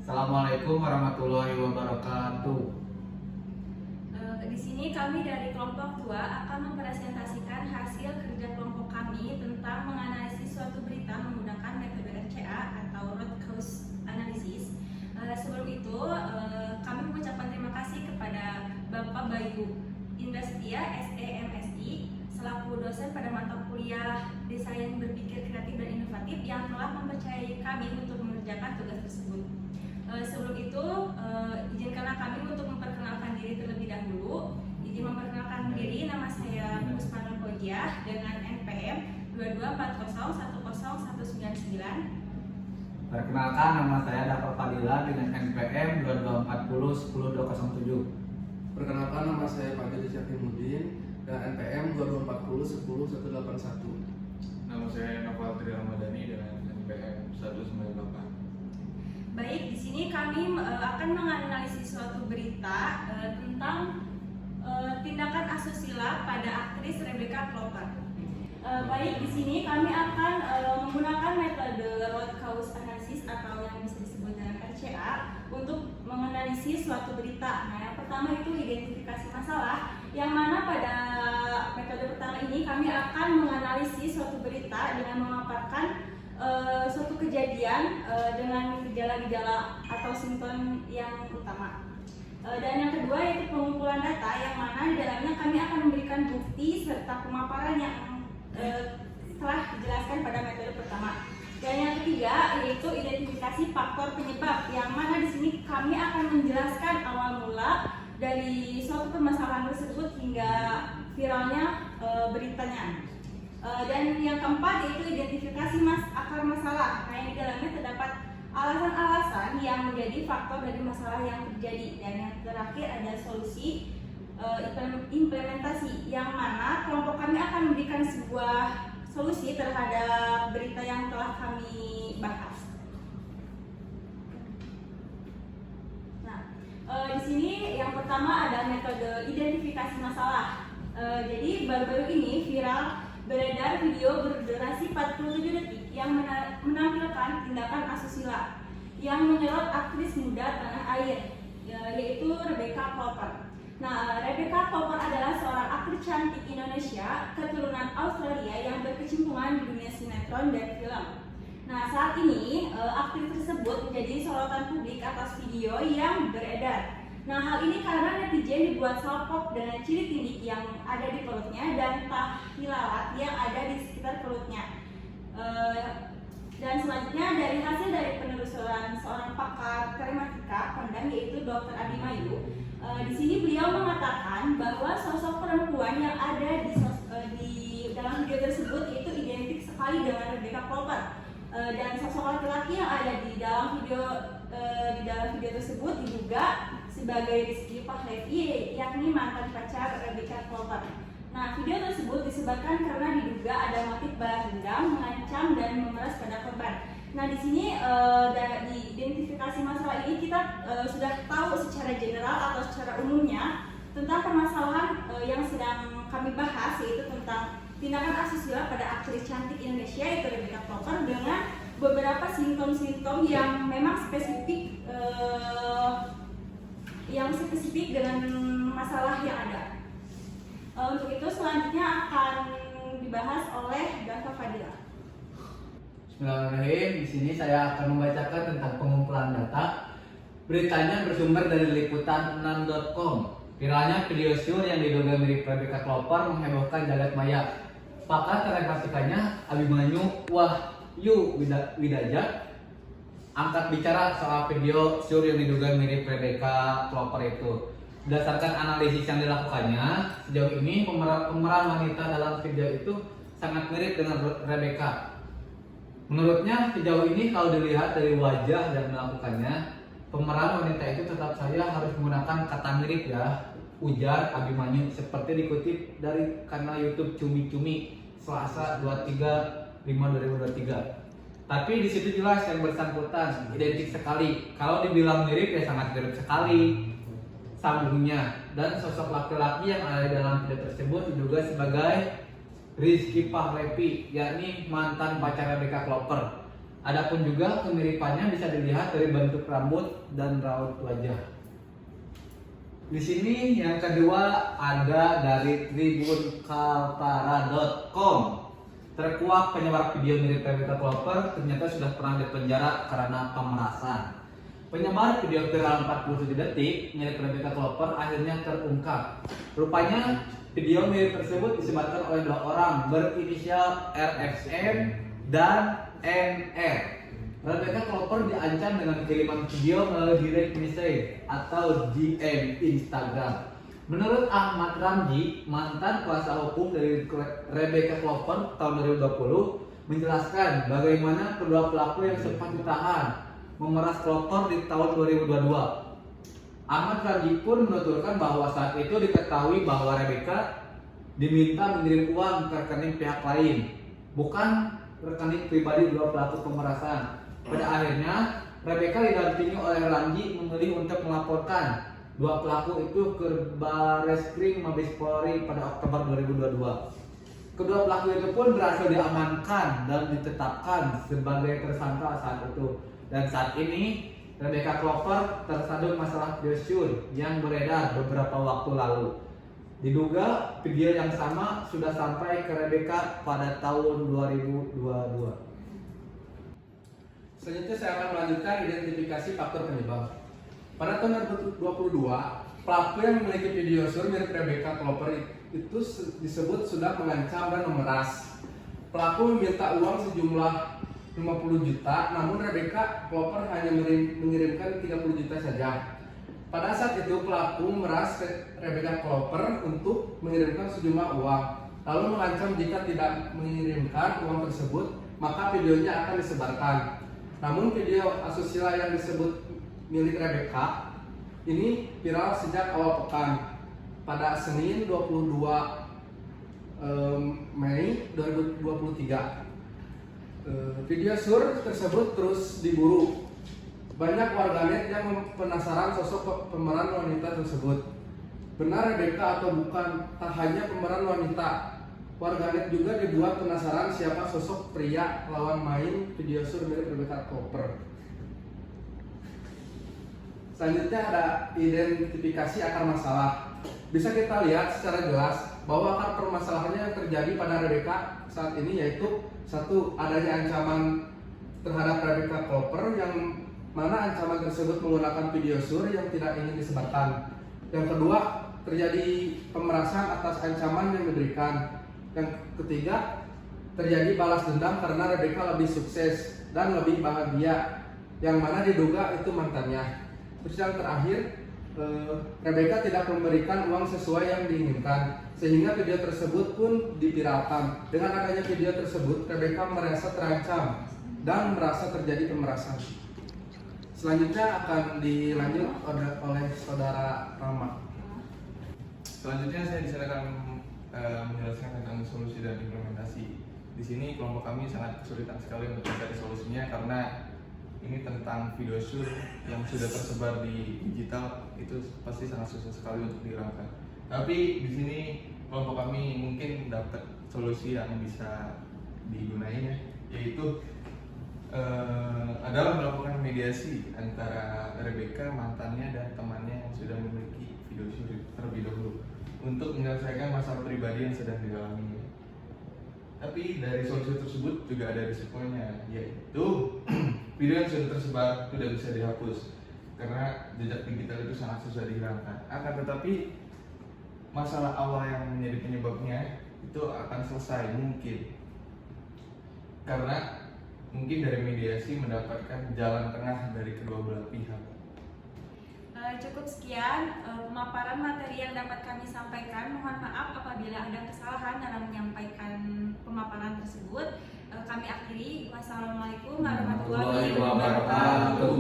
Assalamualaikum warahmatullahi wabarakatuh. Di sini kami dari kelompok 2 akan mempresentasikan hasil kerja kelompok kami tentang menganalisis suatu berita menggunakan metode RCA atau Root Cause Analysis. Sebelum itu, kami mengucapkan terima kasih kepada Bapak Bayu Indra Setia, SEMSI, selaku dosen pada mata kuliah Desain Berpikir Kreatif dan Inovatif yang telah mempercayai kami untuk mengerjakan tugas tersebut. Sebelum itu, izinkanlah kami untuk memperkenalkan diri terlebih dahulu. Izin memperkenalkan diri, nama saya Musmanul Hojiah dengan NPM 2240101199. Perkenalkan, nama saya Dafa Fadila dengan NPM 2240 10207. Perkenalkan, nama saya Fadil Syafimuddin dan NPM 2240 10181. Nama saya Noval Tri Ramadhani dengan NPM 198. Baik, di sini kami akan menganalisis suatu berita tentang tindakan asusila pada aktris Rebecca Klopper. Baik, di sini kami akan menggunakan metode Root Cause Analysis atau yang bisa disebut dengan RCA untuk menganalisis suatu berita. Nah, yang pertama itu identifikasi masalah, yang mana pada metode pertama ini kami akan menganalisis suatu berita dengan memaparkan suatu kejadian dengan gejala-gejala atau simptom yang utama. Dan yang kedua yaitu pengumpulan data, yang mana di dalamnya kami akan memberikan bukti serta pemaparan yang telah dijelaskan pada metode pertama. Dan yang ketiga yaitu identifikasi faktor penyebab, yang mana di sini kami akan menjelaskan awal mula dari suatu permasalahan tersebut hingga viralnya beritanya. Dan yang keempat yaitu identifikasi akar masalah. Nah, yang di dalamnya terdapat alasan-alasan yang menjadi faktor dari masalah yang terjadi. Dan yang terakhir ada solusi implementasi, yang mana kelompok kami akan memberikan sebuah solusi terhadap berita yang telah kami bahas. Nah, di sini yang pertama ada metode identifikasi masalah. Jadi baru-baru ini viral beredar video berdurasi 47 detik yang menampilkan tindakan asusila yang menyorot aktris muda tanah air, yaitu Rebecca Klopper. Nah, Rebecca Klopper adalah seorang aktris cantik Indonesia keturunan Australia yang berkecimpungan di dunia sinetron dan film. Nah, saat ini aktris tersebut menjadi sorotan publik atas video yang beredar. Nah, hal ini karena netizen dibuat salpok dengan ciri tindik yang ada di perutnya dan tahi lalat yang ada di sekitar perutnya. Dan selanjutnya dari hasil dari penelusuran seorang pakar kerematika kondang yaitu Dr. Abimayu, di sini beliau mengatakan bahwa sosok perempuan yang ada di dalam video tersebut itu identik sekali dengan Rebecca Klopper. Dan sosok laki-laki yang ada di dalam video tersebut diduga sebagai Rizky Pahlevi, yakni mantan pacar Rebecca Klopper. Nah, video tersebut disebabkan karena diduga ada motif balas dendam, mengancam dan memeras pada korban. Nah, di sini di identifikasi masalah ini kita sudah tahu secara general atau secara umumnya tentang permasalahan yang sedang kami bahas, yaitu tentang tindakan asusila pada aktris cantik Indonesia yaitu Rebecca Klopper dengan beberapa simptom-simptom yang memang spesifik dengan masalah yang ada. Untuk itu selanjutnya akan dibahas oleh Dafa Fadila. Bismillahirrahmanirrahim. Di sini saya akan membacakan tentang pengumpulan data. Beritanya bersumber dari liputan6.com. Viralnya video syur yang diduga mirip Rebecca Klopper menghebohkan jagat maya. Pakar kerematikannya Abimanyu Wahyu Widaja angkat bicara soal video syur yang diduga mirip Rebecca Klopper itu. Berdasarkan analisis yang dilakukannya, sejauh ini pemeran wanita dalam video itu sangat mirip dengan Rebecca. Menurutnya sejauh ini kalau dilihat dari wajah dan melakukannya, pemeran wanita itu tetap saja harus menggunakan kata mirip ya, ujar Abimanyu seperti dikutip dari kanal YouTube Cumi Cumi Selasa 23/5/2023. Tapi di situ jelas yang bersangkutan identik sekali. Kalau dibilang mirip ya sangat mirip sekali. Sambungnya, dan sosok laki-laki yang ada di dalam video tersebut diduga sebagai Rizky Pahlevi, yakni mantan pacar Rebecca Klopper. Adapun juga kemiripannya bisa dilihat dari bentuk rambut dan raut wajah. Di sini yang kedua ada dari tribunkaltara.com. Terkuak penyebar video mirip Rebecca Clover ternyata sudah pernah dipenjara karena pemerasan. Penyebar video viral 47 detik mirip Rebecca Clover akhirnya terungkap. Rupanya video mirip tersebut disebarkan oleh dua orang berinisial RXM dan NR. Rebecca Clover diancam dengan kiriman video melalui direct message atau DM Instagram. Menurut Ahmad Ramji, mantan kuasa hukum dari Rebecca Clover tahun 2020, menjelaskan bagaimana kedua pelaku yang sempat ditahan memeras Clover di tahun 2022. Ahmad Ramji pun menuturkan bahwa saat itu diketahui bahwa Rebecca diminta mengirim uang ke rekening pihak lain, bukan rekening pribadi dua pelaku pemerasan. Pada akhirnya, Rebecca didampingi oleh Ramji memilih untuk melaporkan dua pelaku itu ke Barreskrim Mabes Polri pada Oktober 2022. Kedua pelaku itu pun berhasil diamankan dan ditetapkan sebagai tersangka saat itu. Dan saat ini, Rebecca Clover tersandung masalah video shoot yang beredar beberapa waktu lalu. Diduga video yang sama sudah sampai ke Rebecca pada tahun 2022. Selanjutnya saya akan melanjutkan identifikasi faktor penyebab. Pada tahun 2022, pelaku yang memiliki video sur mirip Rebecca Clover itu disebut sudah mengancam dan memeras. Pelaku meminta uang sejumlah 50 juta, namun Rebecca Clover hanya mengirimkan 30 juta saja. Pada saat itu pelaku memeras Rebecca Clover untuk mengirimkan sejumlah uang, lalu mengancam jika tidak mengirimkan uang tersebut, maka videonya akan disebarkan. Namun video asusila yang disebut milik Rebecca ini viral sejak awal pekan. Pada Senin 22 Mei 2023. Video sur tersebut terus diburu. Banyak warganet yang penasaran sosok pemeran wanita tersebut. Benar Rebecca atau bukan? Tak hanya pemeran wanita, warganet juga dibuat penasaran siapa sosok pria lawan main video sur mirip Rebecca Clover. Selanjutnya ada identifikasi akar masalah. Bisa kita lihat secara jelas bahwa akar permasalahannya yang terjadi pada Rebecca saat ini yaitu satu, adanya ancaman terhadap Rebecca Clover yang mana ancaman tersebut menggunakan video sur yang tidak ingin disebarkan. Yang kedua, terjadi pemerasan atas ancaman yang diberikan. Yang ketiga, terjadi balas dendam karena Rebecca lebih sukses dan lebih bahagia, yang mana diduga itu mantannya. Terus yang terakhir, Rebecca tidak memberikan uang sesuai yang diinginkan, sehingga video tersebut pun diviralkan. Dengan adanya video tersebut, Rebecca merasa terancam dan merasa terjadi pemerasan. Selanjutnya akan dilanjut oleh saudara Rama. Selanjutnya saya akan menjelaskan tentang solusi dan implementasi. Di sini kelompok kami sangat kesulitan sekali untuk mencari solusinya karena ini tentang video shoot yang sudah tersebar di digital, itu pasti sangat susah sekali untuk dihilangkan. Tapi di sini kelompok kami mungkin dapat solusi yang bisa digunain, yaitu adalah melakukan mediasi antara Rebecca, mantannya, dan temannya yang sudah memiliki video shoot terlebih dahulu untuk menyelesaikan masalah pribadi yang sedang dialami. Tapi dari solusi tersebut juga ada risikonya, yaitu video yang sudah tersebar tidak bisa dihapus karena jejak digital itu sangat susah dihilangkan. Akan tetapi masalah awal yang menjadi penyebabnya itu akan selesai mungkin karena mungkin dari mediasi mendapatkan jalan tengah dari kedua belah pihak. Cukup sekian pemaparan materi yang dapat kami sampaikan. Mohon maaf apabila ada kesalahan dalam menyampaikan pemaparan tersebut. Kami akhiri. Wassalamualaikum warahmatullahi wabarakatuh.